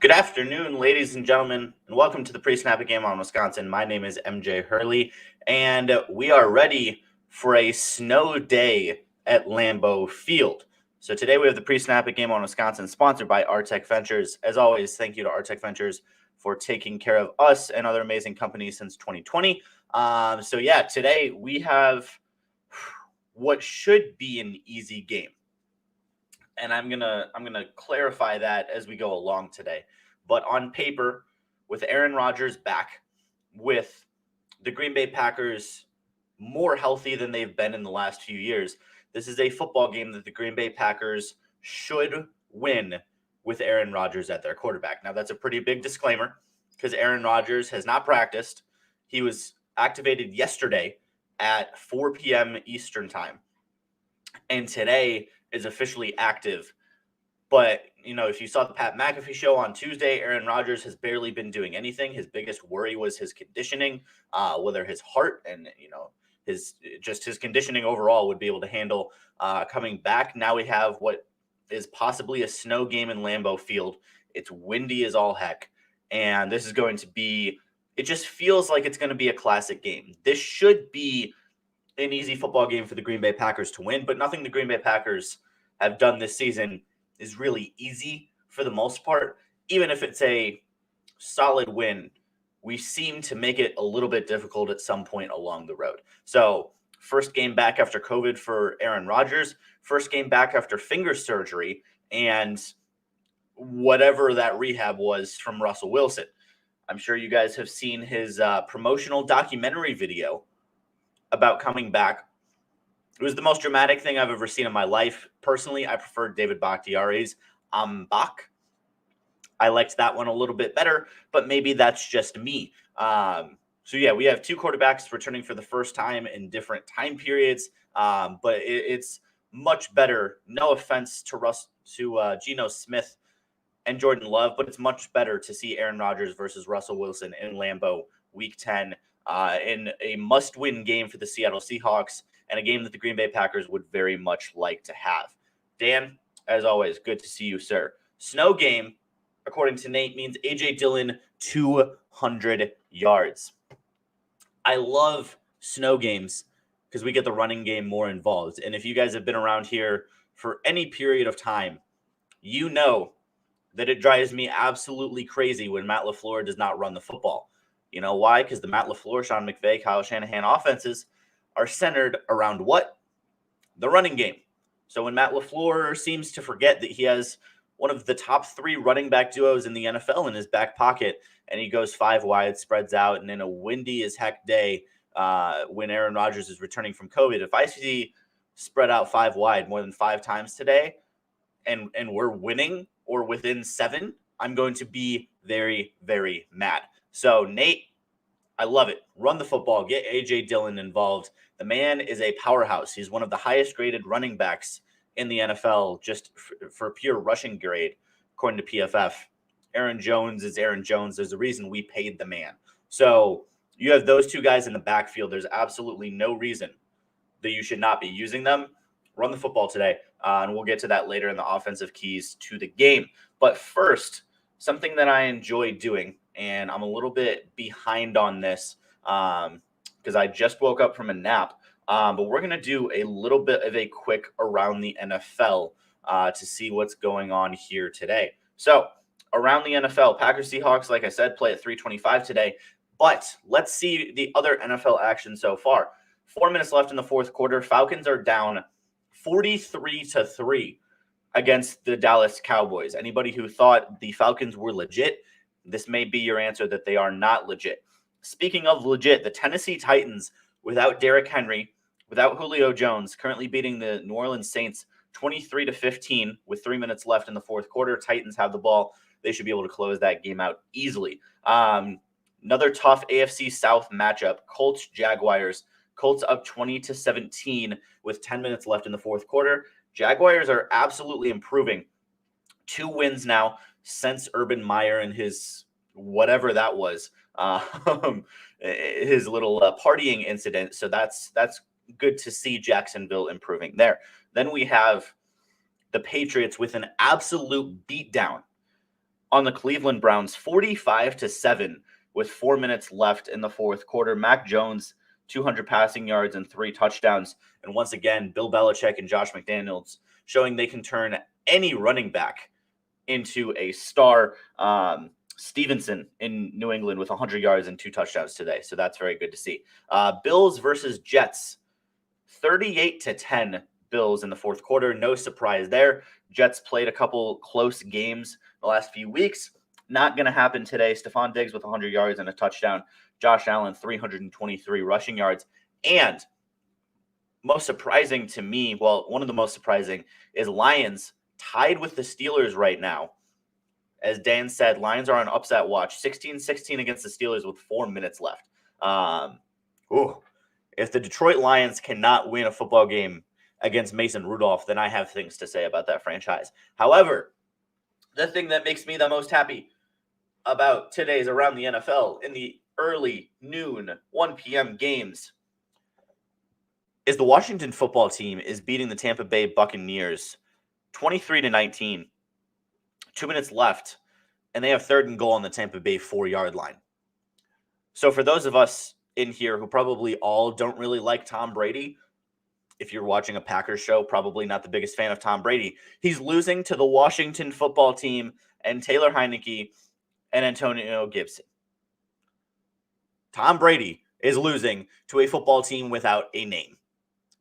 Good afternoon, ladies and gentlemen, and welcome to the pre-snap game on Wisconsin. My name is MJ Hurley, and we are ready for a snow day at Lambeau Field. So today we have the pre-snap game on Wisconsin, sponsored by Artec Ventures. As always, thank you to Artec Ventures for taking care of us and other amazing companies since 2020. Today we have what should be an easy game. And I'm gonna clarify that as we go along today. But on paper, with Aaron Rodgers back, with the Green Bay Packers more healthy than they've been in the last few years, this is a football game that the Green Bay Packers should win with Aaron Rodgers at their quarterback. Now, that's a pretty big disclaimer because Aaron Rodgers has not practiced. He was activated yesterday at 4 p.m. Eastern time. And today is officially active. But, if you saw the Pat McAfee show on Tuesday, Aaron Rodgers has barely been doing anything. His biggest worry was his conditioning, whether his heart and, his conditioning overall would be able to handle coming back. Now we have what is possibly a snow game in Lambeau Field. It's windy as all heck. And this is going to be, it just feels like it's going to be a classic game. This should be an easy football game for the Green Bay Packers to win, but nothing the Green Bay Packers have done this season is really easy for the most part. Even if it's a solid win, we seem to make it a little bit difficult at some point along the road. So, first game back after COVID for Aaron Rodgers, first game back after finger surgery, and whatever that rehab was from Russell Wilson. I'm sure you guys have seen his promotional documentary video about coming back. It was the most dramatic thing I've ever seen in my life. Personally, I preferred David Bakhtiari's I'm Back. I liked that one a little bit better, but maybe that's just me. We have two quarterbacks returning for the first time in different time periods, but it's much better. No offense to Geno Smith and Jordan Love, but it's much better to see Aaron Rodgers versus Russell Wilson in Lambeau Week 10 in a must-win game for the Seattle Seahawks and a game that the Green Bay Packers would very much like to have. Dan, as always, good to see you, sir. Snow game, according to Nate, means A.J. Dillon 200 yards. I love snow games because we get the running game more involved. And if you guys have been around here for any period of time, you know that it drives me absolutely crazy when Matt LaFleur does not run the football. You know why? Because the Matt LaFleur, Sean McVay, Kyle Shanahan offenses are centered around what? The running game. So when Matt LaFleur seems to forget that he has one of the top 3 running back duos in the NFL in his back pocket, and he goes 5 wide, spreads out, and in a windy as heck day when Aaron Rodgers is returning from COVID, if I see spread out 5 wide more than 5 times today and we're winning or within 7, I'm going to be very, very mad. So, Nate, I love it. Run the football. Get A.J. Dillon involved. The man is a powerhouse. He's one of the highest-graded running backs in the NFL just for pure rushing grade, according to PFF. Aaron Jones is Aaron Jones. There's a reason we paid the man. So you have those two guys in the backfield. There's absolutely no reason that you should not be using them. Run the football today, and we'll get to that later in the offensive keys to the game. But first, something that I enjoy doing, and I'm a little bit behind on this because I just woke up from a nap. But we're going to do a little bit of a quick around the NFL to see what's going on here today. So around the NFL, Packers Seahawks, like I said, play at 3:25 today. But let's see the other NFL action so far. 4 minutes left in the fourth quarter. Falcons are down 43-3 against the Dallas Cowboys. Anybody who thought the Falcons were legit, this may be your answer that they are not legit. Speaking of legit, the Tennessee Titans, without Derrick Henry, without Julio Jones, currently beating the New Orleans Saints 23-15 with 3 minutes left in the fourth quarter. Titans have the ball. They should be able to close that game out easily. Another tough AFC South matchup, Colts-Jaguars. Colts up 20-17 with 10 minutes left in the fourth quarter. Jaguars are absolutely improving. 2 wins now since Urban Meyer and his whatever that was, his little partying incident. So that's good to see Jacksonville improving there. Then we have the Patriots with an absolute beatdown on the Cleveland Browns 45-7 with 4 minutes left in the fourth quarter. Mac Jones, 200 passing yards and 3 touchdowns. And once again, Bill Belichick and Josh McDaniels showing they can turn any running back into a star. Stevenson in New England with 100 yards and 2 touchdowns today. So that's very good to see. Bills versus Jets, 38-10 Bills in the fourth quarter. No surprise there. Jets played a couple close games the last few weeks. Not going to happen today. Stephon Diggs with 100 yards and a touchdown. Josh Allen, 323 rushing yards. And most surprising to me, well, one of the most surprising is Lions tied with the Steelers right now. As Dan said, Lions are on upset watch, 16-16 against the Steelers with 4 minutes left. If the Detroit Lions cannot win a football game against Mason Rudolph, then I have things to say about that franchise. However, the thing that makes me the most happy about today's Around the NFL in the early noon 1 p.m. games is the Washington football team is beating the Tampa Bay Buccaneers 23-19. 2 minutes left, and they have 3rd and goal on the Tampa Bay 4-yard line. So for those of us in here who probably all don't really like Tom Brady, if you're watching a Packers show, probably not the biggest fan of Tom Brady. He's losing to the Washington football team and Taylor Heineke and Antonio Gibson. Tom Brady is losing to a football team without a name.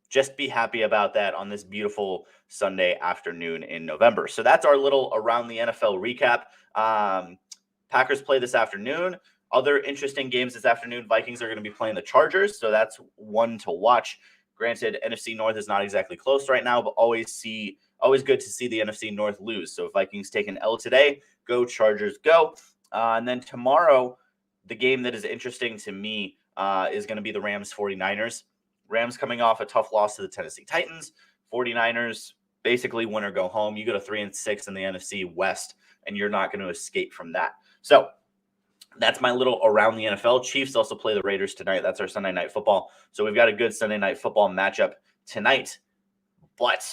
Just be happy about that on this beautiful Sunday afternoon in November. So that's our little Around the NFL recap. Packers play this afternoon. Other interesting games this afternoon, Vikings are going to be playing the Chargers, so that's one to watch. Granted, NFC North is not exactly close right now, but always good to see the NFC North lose. So if Vikings take an L today, go Chargers, go. And then tomorrow, the game that is interesting to me is going to be the Rams 49ers. Rams coming off a tough loss to the Tennessee Titans. 49ers, basically win or go home. You go to 3-6 in the NFC West, and you're not going to escape from that. So that's my little Around the NFL. Chiefs also play the Raiders tonight. That's our Sunday Night Football. So we've got a good Sunday Night Football matchup tonight. But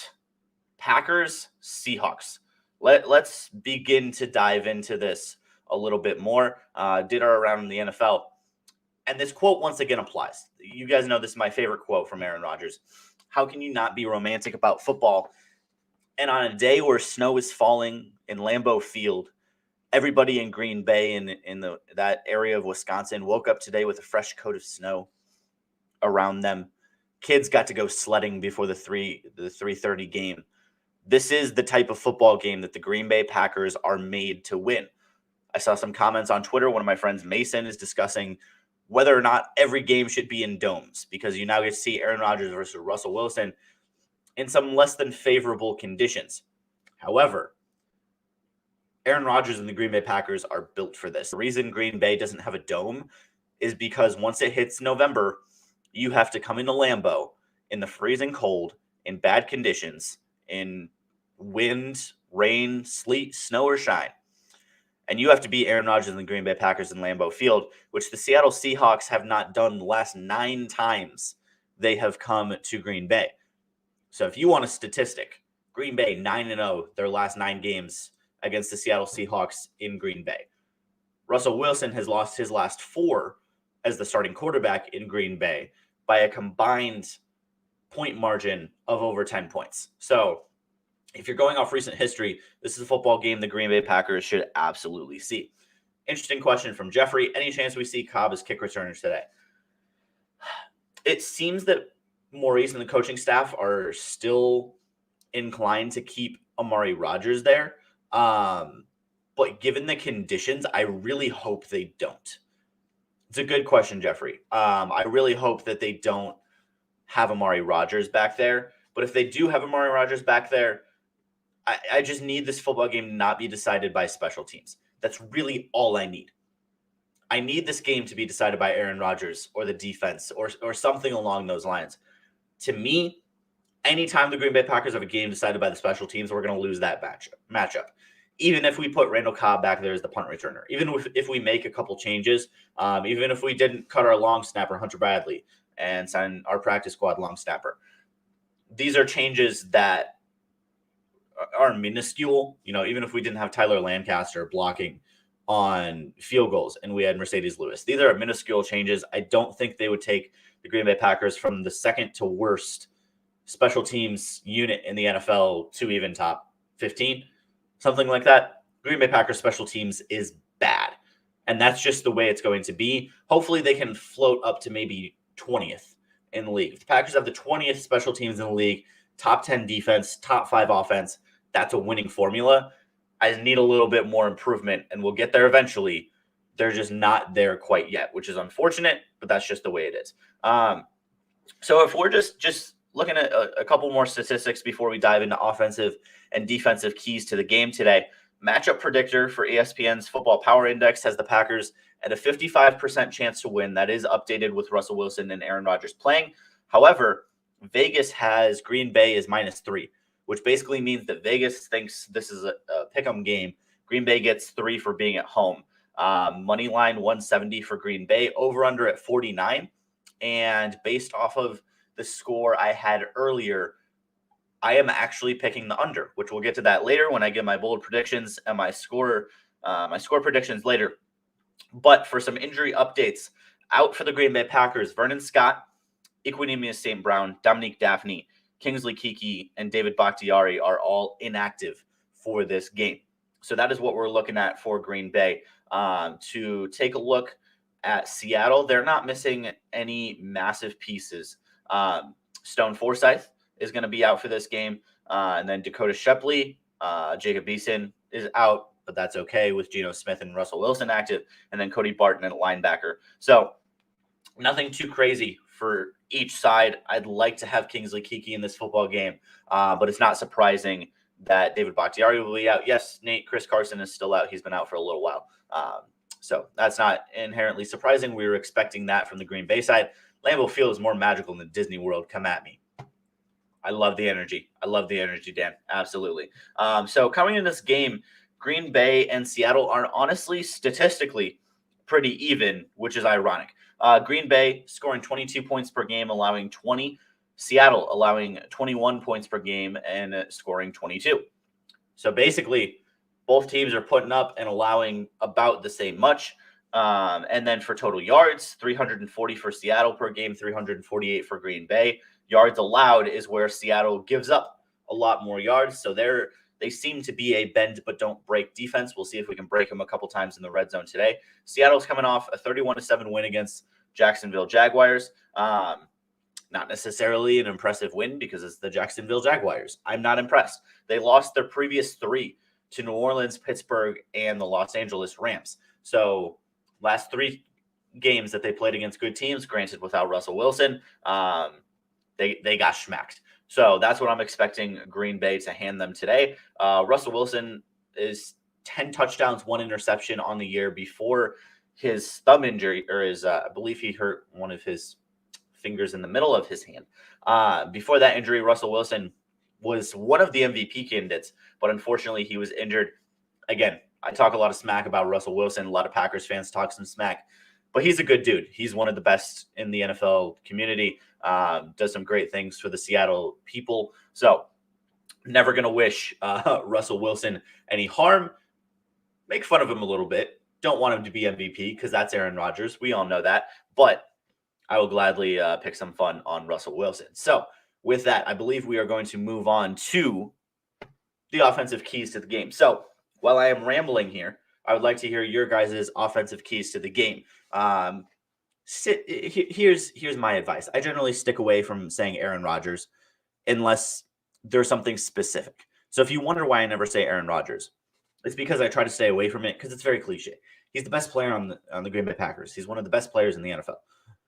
Packers, Seahawks. Let's begin to dive into this a little bit more. Did our Around the NFL. And this quote once again applies. You guys know this is my favorite quote from Aaron Rodgers. How can you not be romantic about football? And on a day where snow is falling in Lambeau Field, everybody in Green Bay and in that area of Wisconsin woke up today with a fresh coat of snow around them. Kids got to go sledding before the 3:30 game. This is the type of football game that the Green Bay Packers are made to win. I saw some comments on Twitter. One of my friends, Mason, is discussing whether or not every game should be in domes because you now get to see Aaron Rodgers versus Russell Wilson in some less than favorable conditions. However, Aaron Rodgers and the Green Bay Packers are built for this. The reason Green Bay doesn't have a dome is because once it hits November, you have to come into Lambeau in the freezing cold, in bad conditions, in wind, rain, sleet, snow, or shine. And you have to beat Aaron Rodgers and the Green Bay Packers in Lambeau Field, which the Seattle Seahawks have not done the last 9 times they have come to Green Bay. So if you want a statistic, Green Bay 9-0 their last 9 games against the Seattle Seahawks in Green Bay. Russell Wilson has lost his last 4 as the starting quarterback in Green Bay by a combined point margin of over 10 points. So if you're going off recent history, this is a football game the Green Bay Packers should absolutely see. Interesting question from Jeffrey. Any chance we see Cobb as kick returners today? It seems that Maurice and the coaching staff are still inclined to keep Amari Rodgers there. But given the conditions, I really hope they don't. It's a good question, Jeffrey. I really hope that they don't have Amari Rodgers back there. But if they do have Amari Rodgers back there, I just need this football game to not be decided by special teams. That's really all I need. I need this game to be decided by Aaron Rodgers or the defense or something along those lines. To me, anytime the Green Bay Packers have a game decided by the special teams, we're going to lose that matchup. Even if we put Randall Cobb back there as the punt returner, even if we make a couple changes, even if we didn't cut our long snapper, Hunter Bradley, and sign our practice squad long snapper. These are changes that are minuscule. Even if we didn't have Tyler Lancaster blocking on field goals and we had Mercedes Lewis, these are minuscule changes. I don't think they would take the Green Bay Packers from the second to worst special teams unit in the NFL to even top 15, something like that. Green Bay Packers special teams is bad. And that's just the way it's going to be. Hopefully they can float up to maybe 20th in the league. If the Packers have the 20th special teams in the league, top 10 defense, top 5 offense, that's a winning formula. I need a little bit more improvement, and we'll get there eventually. They're just not there quite yet, which is unfortunate, but that's just the way it is. So if we're just looking at a couple more statistics before we dive into offensive and defensive keys to the game today, matchup predictor for ESPN's Football Power Index has the Packers at a 55% chance to win. That is updated with Russell Wilson and Aaron Rodgers playing. However, Vegas has Green Bay as -3, which basically means that Vegas thinks this is a pick'em game. Green Bay gets 3 for being at home. Money line 170 for Green Bay, over under at 49. And based off of the score I had earlier, I am actually picking the under, which we'll get to that later when I give my bold predictions and my score predictions later. But for some injury updates, out for the Green Bay Packers, Vernon Scott, Equanimeous St. Brown, Dominique Daphne, Kingsley Keke, and David Bakhtiari are all inactive for this game. So that is what we're looking at for Green Bay. To take a look at Seattle, they're not missing any massive pieces. Stone Forsythe is going to be out for this game. And then Dakota Shepley, Jacob Eason is out, but that's okay with Geno Smith and Russell Wilson active. And then Cody Barton at linebacker. So nothing too crazy for each side. I'd like to have Kingsley Keke in this football game, but it's not surprising that David Bakhtiari will be out. Yes, Nate, Chris Carson is still out. He's been out for a little while. So that's not inherently surprising. We were expecting that from the Green Bay side. Lambeau Field is more magical than Disney World. Come at me. I love the energy. Dan. Absolutely. So coming in this game, Green Bay and Seattle are honestly statistically pretty even, which is ironic. Green Bay scoring 22 points per game, allowing 20. Seattle allowing 21 points per game and scoring 22. So basically, both teams are putting up and allowing about the same much. And then for total yards, 340 for Seattle per game, 348 for Green Bay. Yards allowed is where Seattle gives up a lot more yards. So they seem to be a bend but don't break defense. We'll see if we can break them a couple times in the red zone today. Seattle's coming off a 31-7 win against Jacksonville Jaguars. Not necessarily an impressive win because it's the Jacksonville Jaguars. I'm not impressed. They lost their previous 3 to New Orleans, Pittsburgh, and the Los Angeles Rams. So last 3 games that they played against good teams, granted without Russell Wilson, they got schmacked. So that's what I'm expecting Green Bay to hand them today. Russell Wilson is 10 touchdowns, 1 interception on the year before his thumb injury, or I believe he hurt one of his fingers in the middle of his hand. Before that injury, Russell Wilson was one of the MVP candidates, but unfortunately he was injured. Again, I talk a lot of smack about Russell Wilson. A lot of Packers fans talk some smack, but he's a good dude. He's one of the best in the NFL community, does some great things for the Seattle people. So never going to wish Russell Wilson any harm. Make fun of him a little bit. Don't want him to be MVP because that's Aaron Rodgers. We all know that. But I will gladly pick some fun on Russell Wilson. So with that, I believe we are going to move on to the offensive keys to the game. So while I am rambling here, I would like to hear your guys' offensive keys to the game. Here's my advice. I generally stick away from saying Aaron Rodgers unless there's something specific. So if you wonder why I never say Aaron Rodgers, it's because I try to stay away from it because it's very cliche. He's the best player on the Green Bay Packers. He's one of the best players in the NFL.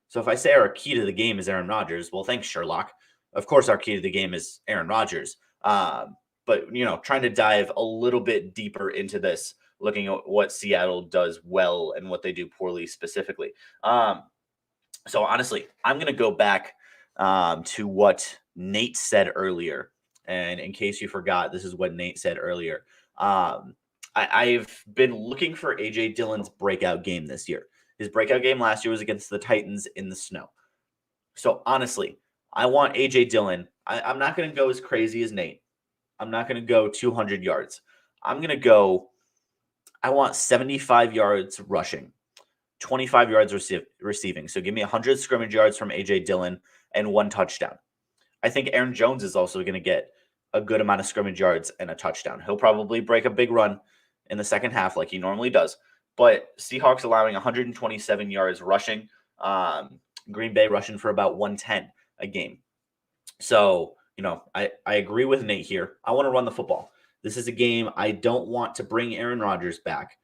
So if I say our key to the game is Aaron Rodgers, well, thanks, Sherlock. Of course, our key to the game is Aaron Rodgers. But, trying to dive a little bit deeper into this, looking at what Seattle does well and what they do poorly specifically. So honestly, I'm going to go back to what Nate said earlier. And in case you forgot, this is what Nate said earlier. I've been looking for A.J. Dillon's breakout game this year. His breakout game last year was against the Titans in the snow. So honestly, I want A.J. Dillon. I'm not going to go as crazy as Nate. I'm not going to go 200 yards. I'm going to go, I want 75 yards rushing, 25 yards receiving. So give me 100 scrimmage yards from A.J. Dillon and 1 touchdown. I think Aaron Jones is also going to get a good amount of scrimmage yards and a touchdown. He'll probably break a big run in the second half like he normally does. But Seahawks allowing 127 yards rushing. Green Bay rushing for about 110 a game. So, I agree with Nate here. I want to run the football. This is a game I don't want to bring Aaron Rodgers back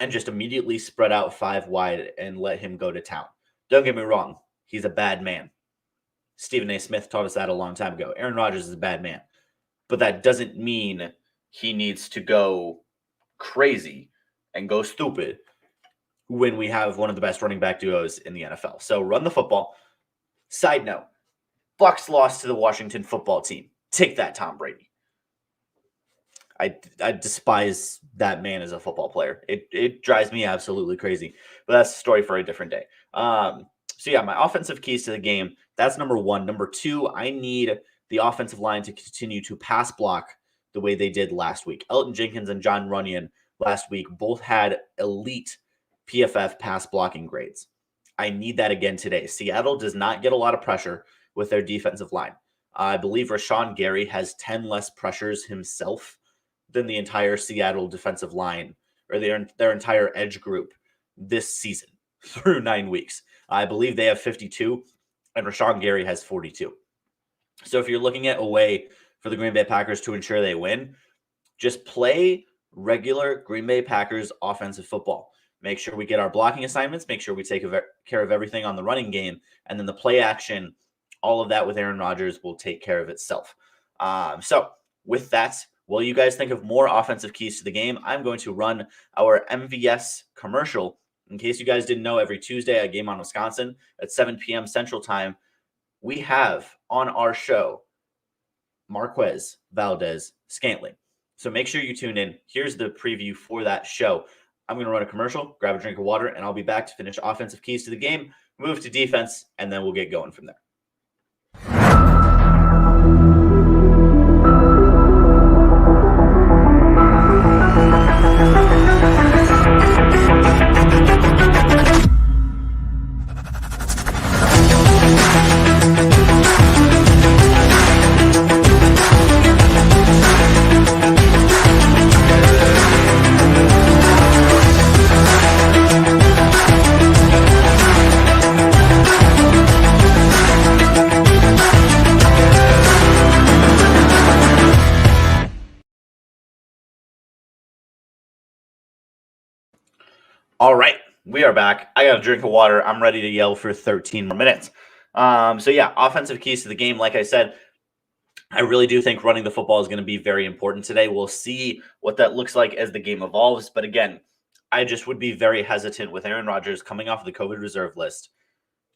and just immediately spread out 5 wide and let him go to town. Don't get me wrong. He's a bad man. Stephen A. Smith taught us that a long time ago. Aaron Rodgers is a bad man. But that doesn't mean he needs to go crazy and go stupid when we have one of the best running back duos in the NFL. So run the football. Side note, Bucs lost to the Washington football team. Take that, Tom Brady. I despise that man as a football player. It drives me absolutely crazy. But that's a story for a different day. So yeah, my offensive keys to the game, that's number 1. Number 2, I need the offensive line to continue to pass block the way they did last week. Elton Jenkins and John Runyon last week both had elite PFF pass blocking grades. I need that again today. Seattle does not get a lot of pressure with their defensive line. I believe Rashawn Gary has 10 less pressures himself than the entire Seattle defensive line or their entire edge group this season through 9 weeks. I believe they have 52 and Rashawn Gary has 42. So if you're looking at a way for the Green Bay Packers to ensure they win, just play regular Green Bay Packers offensive football. Make sure we get our blocking assignments, make sure we take care of everything on the running game, and then the play action, all of that with Aaron Rodgers will take care of itself. So with that, while you guys think of more offensive keys to the game, I'm going to run our MVS commercial. In case you guys didn't know, every Tuesday at Game on Wisconsin at 7 p.m. Central Time, we have on our show Marquez Valdez Scantling. So make sure you tune in. Here's the preview for that show. I'm going to run a commercial, grab a drink of water, and I'll be back to finish offensive keys to the game, move to defense, and then we'll get going from there. All right, we are back. I got a drink of water. I'm ready to yell for 13 more minutes. So yeah, offensive keys to the game. Like I said, I really do think running the football is going to be very important today. We'll see what that looks like as the game evolves. But again, I just would be very hesitant with Aaron Rodgers coming off the COVID reserve list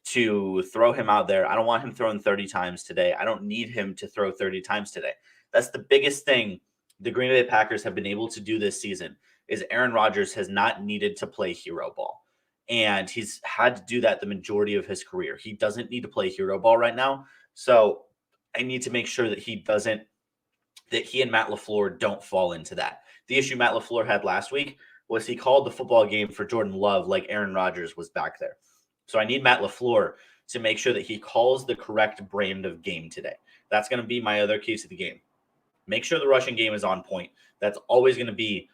to throw him out there. I don't want him throwing 30 times today. I don't need him to throw 30 times today. That's the biggest thing the Green Bay Packers have been able to do this season is Aaron Rodgers has not needed to play hero ball. And he's had to do that the majority of his career. He doesn't need to play hero ball right now. So I need to make sure that he and Matt LaFleur don't fall into that. The issue Matt LaFleur had last week was he called the football game for Jordan Love like Aaron Rodgers was back there. So I need Matt LaFleur to make sure that he calls the correct brand of game today. That's going to be my other key to the game. Make sure the rushing game is on point. That's always going to be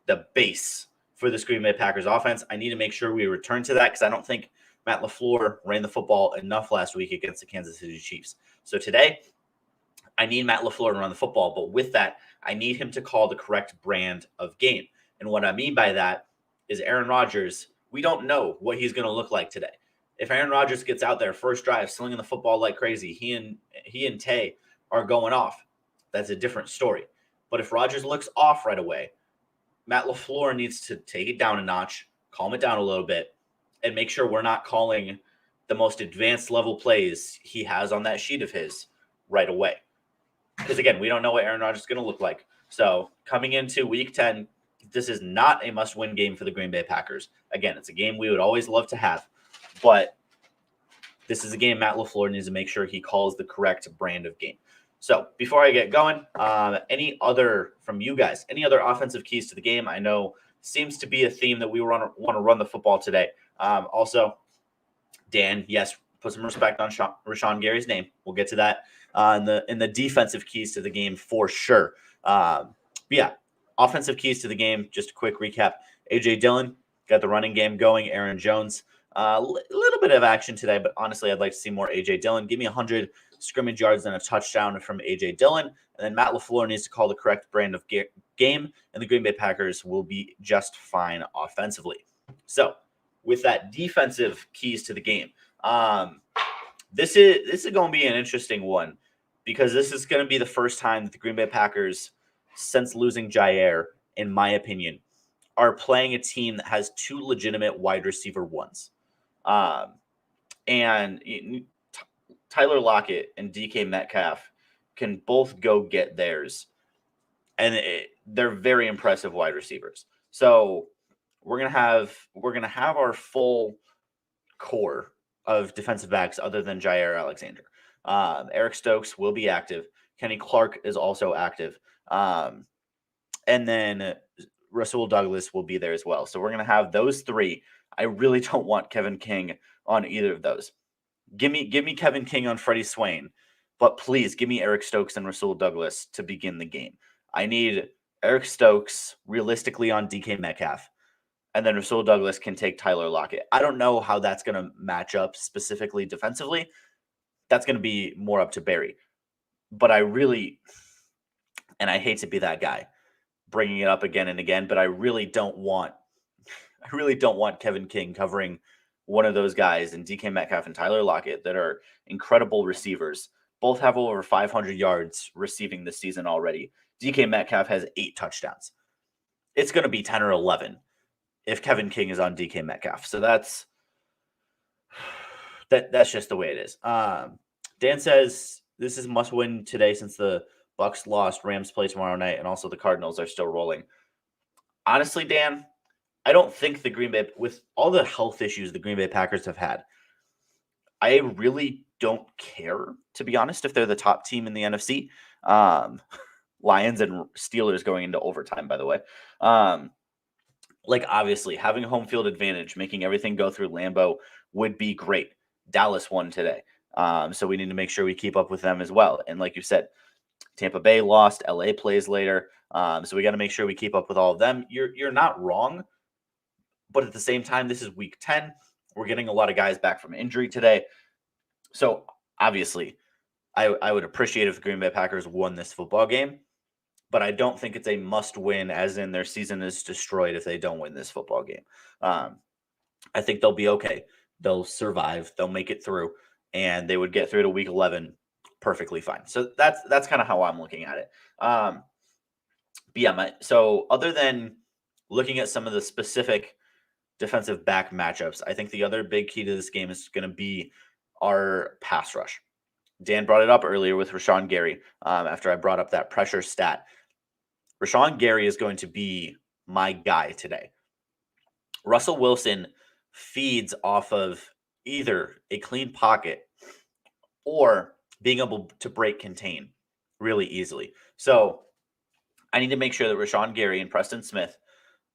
the base for this Green Bay Packers offense. I need to make sure we return to that because I don't think Matt LaFleur ran the football enough last week against the Kansas City Chiefs. So today, I need Matt LaFleur to run the football, but with that, I need him to call the correct brand of game. And what I mean by that is Aaron Rodgers, we don't know what he's going to look like today. If Aaron Rodgers gets out there first drive, slinging the football like crazy, he and Tay are going off. That's a different story. But if Rodgers looks off right away, Matt LaFleur needs to take it down a notch, calm it down a little bit, and make sure we're not calling the most advanced level plays he has on that sheet of his right away. Because, again, we don't know what Aaron Rodgers is going to look like. So coming into Week 10, this is not a must-win game for the Green Bay Packers. Again, it's a game we would always love to have. But this is a game Matt LaFleur needs to make sure he calls the correct brand of game. So before I get going, any other offensive keys to the game? I know seems to be a theme that we want to run the football today. Also, Dan, yes, put some respect on Rashawn Gary's name. We'll get to that in the defensive keys to the game for sure. But yeah, offensive keys to the game. Just a quick recap: AJ Dillon got the running game going. Aaron Jones, a little bit of action today, but honestly, I'd like to see more AJ Dillon. Give me 100 scrimmage yards and a touchdown from AJ Dillon, and then Matt LaFleur needs to call the correct brand of game, and the Green Bay Packers will be just fine offensively. So, with that defensive keys to the game, this is going to be an interesting one because this is going to be the first time that the Green Bay Packers, since losing Jair, in my opinion, are playing a team that has two legitimate wide receiver ones. And Tyler Lockett and DK Metcalf can both go get theirs. And they're very impressive wide receivers. So we're gonna have our full core of defensive backs other than Jair Alexander. Eric Stokes will be active. Kenny Clark is also active. And then Rasul Douglas will be there as well. So we're going to have those three. I really don't want Kevin King on either of those. Give me Kevin King on Freddie Swain, but please give me Eric Stokes and Rasul Douglas to begin the game. I need Eric Stokes realistically on DK Metcalf, and then Rasul Douglas can take Tyler Lockett. I don't know how that's going to match up specifically defensively. That's going to be more up to Barry. But I really, and I hate to be that guy bringing it up again and again, but I really don't want Kevin King covering one of those guys and DK Metcalf and Tyler Lockett that are incredible receivers. Both have over 500 yards receiving this season already. DK Metcalf has 8 touchdowns. It's going to be 10 or 11 if Kevin King is on DK Metcalf. So that's just the way it is. Dan says this is must win today since the Bucks lost, Rams play tomorrow night, and also the Cardinals are still rolling. Honestly, Dan, I don't think the Green Bay, with all the health issues the Green Bay Packers have had, I really don't care, to be honest, if they're the top team in the NFC. Lions and Steelers going into overtime, by the way. Obviously, having a home field advantage, making everything go through Lambeau would be great. Dallas won today. So we need to make sure we keep up with them as well. And like you said, Tampa Bay lost. LA plays later. So we got to make sure we keep up with all of them. You're not wrong. But at the same time, this is week 10. We're getting a lot of guys back from injury today. So obviously, I would appreciate if the Green Bay Packers won this football game. But I don't think it's a must win, as in their season is destroyed if they don't win this football game. I think they'll be okay. They'll survive. They'll make it through. And they would get through to week 11 perfectly fine. So that's kind of how I'm looking at it. So other than looking at some of the specific defensive back matchups, I think the other big key to this game is going to be our pass rush. Dan brought it up earlier with Rashawn Gary after I brought up that pressure stat. Rashawn Gary is going to be my guy today. Russell Wilson feeds off of either a clean pocket or being able to break contain really easily. So I need to make sure that Rashawn Gary and Preston Smith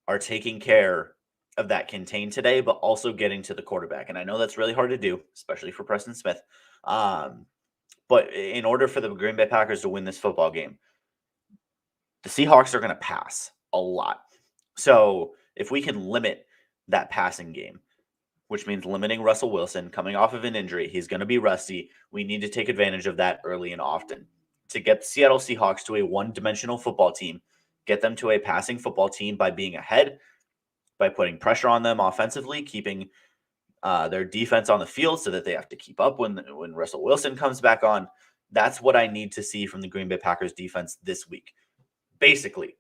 are taking care of that contain today, but also getting to the quarterback. And I know that's really hard to do, especially for Preston Smith. But in order for the Green Bay Packers to win this football game, the Seahawks are going to pass a lot. So if we can limit that passing game, which means limiting Russell Wilson coming off of an injury, he's going to be rusty. We need to take advantage of that early and often to get the Seattle Seahawks to a one-dimensional football team, get them to a passing football team by being ahead, by putting pressure on them offensively, keeping their defense on the field so that they have to keep up when Russell Wilson comes back on. That's what I need to see from the Green Bay Packers defense this week. Basically,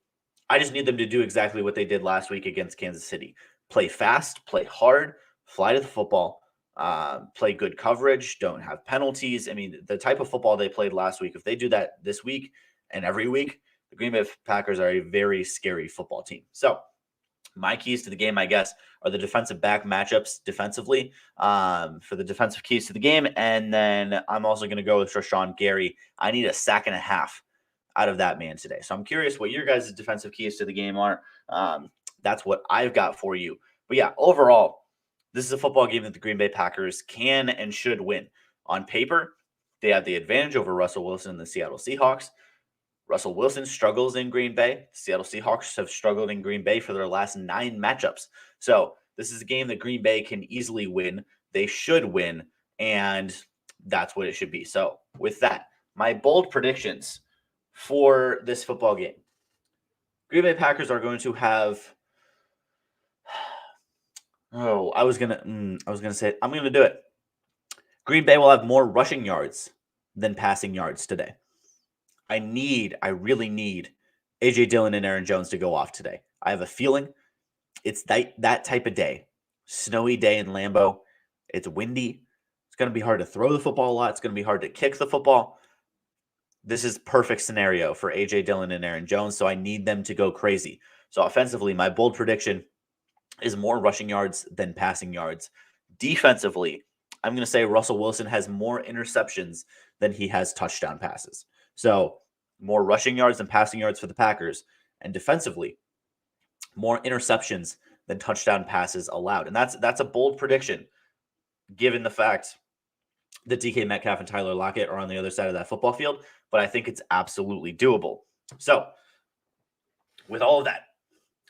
I just need them to do exactly what they did last week against Kansas City. Play fast, play hard, fly to the football, play good coverage, don't have penalties. I mean, the type of football they played last week, if they do that this week and every week, the Green Bay Packers are a very scary football team. So My keys to the game, I guess, are the defensive back matchups defensively for the defensive keys to the game. And then I'm also going to go with Rashawn Gary. I need a sack and a half out of that man today. So I'm curious what your guys' defensive keys to the game are. That's what I've got for you. But yeah, overall, this is a football game that the Green Bay Packers can and should win. On paper, they have the advantage over Russell Wilson and the Seattle Seahawks. Russell Wilson struggles in Green Bay. The Seattle Seahawks have struggled in Green Bay for their last 9 matchups. So this is a game that Green Bay can easily win. They should win, and that's what it should be. So with that, my bold predictions for this football game. Green Bay Packers are going to have I was gonna say I'm gonna do it. Green Bay will have more rushing yards than passing yards today. I really need A.J. Dillon and Aaron Jones to go off today. I have a feeling it's that type of day. Snowy day in Lambeau. It's windy. It's going to be hard to throw the football a lot. It's going to be hard to kick the football. This is perfect scenario for A.J. Dillon and Aaron Jones, so I need them to go crazy. So offensively, my bold prediction is more rushing yards than passing yards. Defensively, I'm going to say Russell Wilson has more interceptions than he has touchdown passes. So more rushing yards than passing yards for the Packers. And defensively, more interceptions than touchdown passes allowed. And that's a bold prediction, given the fact that DK Metcalf and Tyler Lockett are on the other side of that football field. But I think it's absolutely doable. So with all of that,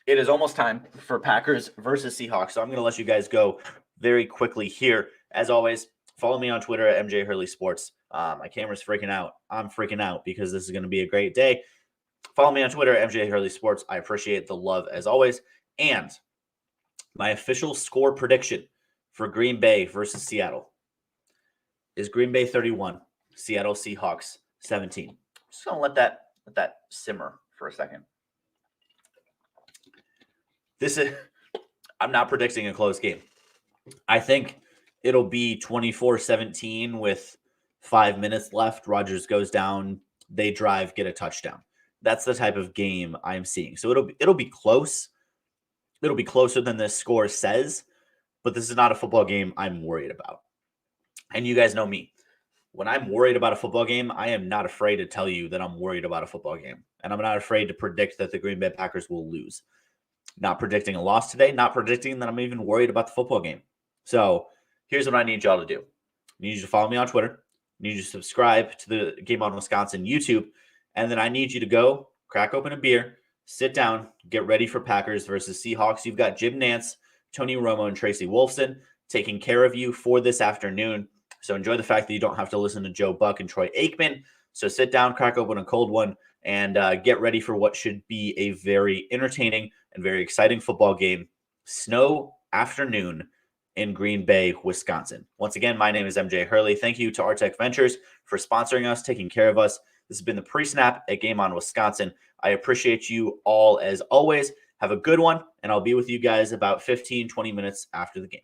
it is almost time for Packers versus Seahawks. So I'm going to let you guys go very quickly here. As always, follow me on Twitter at MJ Hurley Sports. My camera's freaking out. I'm freaking out because this is going to be a great day. Follow me on Twitter at MJ Hurley Sports. I appreciate the love as always. And my official score prediction for Green Bay versus Seattle is Green Bay 31, Seattle Seahawks 17. I'm just going to let that simmer for a second. I'm not predicting a close game. I think it'll be 24-17 with 5 minutes left. Rodgers goes down, they drive, get a touchdown. That's the type of game I'm seeing. So it'll be close. It'll be closer than this score says, but this is not a football game I'm worried about. And you guys know me. When I'm worried about a football game, I am not afraid to tell you that I'm worried about a football game. And I'm not afraid to predict that the Green Bay Packers will lose. Not predicting a loss today, not predicting that I'm even worried about the football game. So here's what I need y'all to do. I need you to follow me on Twitter. I need you to subscribe to the Game On Wisconsin YouTube. And then I need you to go crack open a beer, sit down, get ready for Packers versus Seahawks. You've got Jim Nantz, Tony Romo, and Tracy Wolfson taking care of you for this afternoon. So enjoy the fact that you don't have to listen to Joe Buck and Troy Aikman. So sit down, crack open a cold one, and get ready for what should be a very entertaining and very exciting football game. Snow afternoon in Green Bay, Wisconsin. Once again, my name is MJ Hurley. Thank you to Artec Ventures for sponsoring us, taking care of us. This has been the pre-snap at Game On Wisconsin. I appreciate you all as always. Have a good one, and I'll be with you guys about 15, 20 minutes after the game.